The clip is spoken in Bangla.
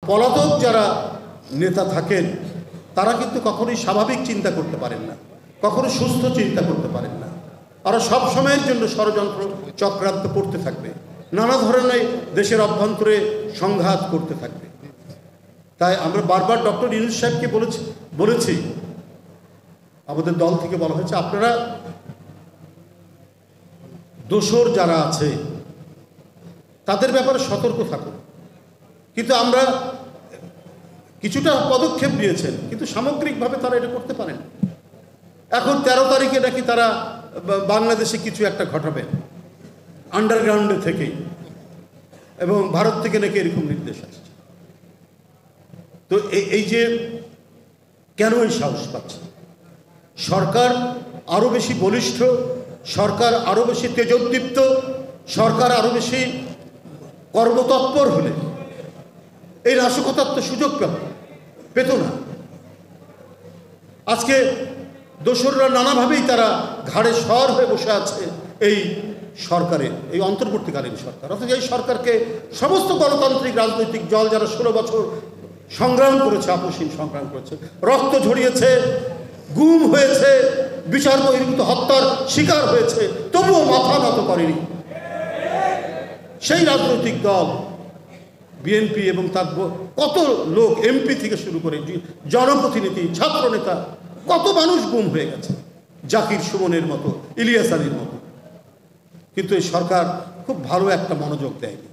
পলাতক যারা নেতা থাকেন তারা কিন্তু কখনোই স্বাভাবিক চিন্তা করতে পারেন না, কখনো সুস্থ চিন্তা করতে পারেন না। ওরা সব সময়ের জন্য ষড়যন্ত্র চক্রান্ত করতে থাকবে, নানা ধরনের দেশের অভ্যন্তরে সংঘাত করতে থাকবে। তাই আমরা বারবার ডক্টর ইউনূস সাহেবকে বলেছি, আমাদের দল থেকে বলা হয়েছে আপনারা দোসর যারা আছে তাদের ব্যাপারে সতর্ক থাকুন। কিন্তু আমরা কিছুটা পদক্ষেপ নিয়েছেন, কিন্তু সামগ্রিকভাবে তারা এটা করতে পারেন। এখন 13 তারিখে নাকি তারা বাংলাদেশে কিছু একটা ঘটাবে আন্ডারগ্রাউন্ডে থেকেই, এবং ভারত থেকে নাকি এরকম নির্দেশ আসছে। তো এই যে কেন এই সাহস পাচ্ছে, সরকার আরও বেশি বলিষ্ঠ, সরকার আরও বেশি তেজোদ্দীপ্ত, সরকার আরও বেশি কর্মতৎপর হলে এই নাশকতার তো সুযোগ পেত না। আজকে দোসররা নানাভাবেই তারা ঘাড়ে সর হয়ে বসে আছে এই সরকারের, এই অন্তর্বর্তীকালীন সরকার। অথচ এই সরকারকে সমস্ত গণতান্ত্রিক রাজনৈতিক দল যারা 16 বছর সংগ্রাম করেছে, আপসহীন সংগ্রাম করেছে, রক্ত ঝরিয়েছে, গুম হয়েছে, বিচার বহির্ভূত হত্যার শিকার হয়েছে, তবুও মাথা নত করেনি সেই রাজনৈতিক দল বিএনপি। এবং তার কত লোক, এমপি থেকে শুরু করে জনপ্রতিনিধি, ছাত্রনেতা, কত মানুষ গুম হয়ে গেছে, জাকির সুমনের মতো, ইলিয়াস আলীর মতো। কিন্তু এই সরকার খুব ভালো একটা মনোযোগ দেয়নি।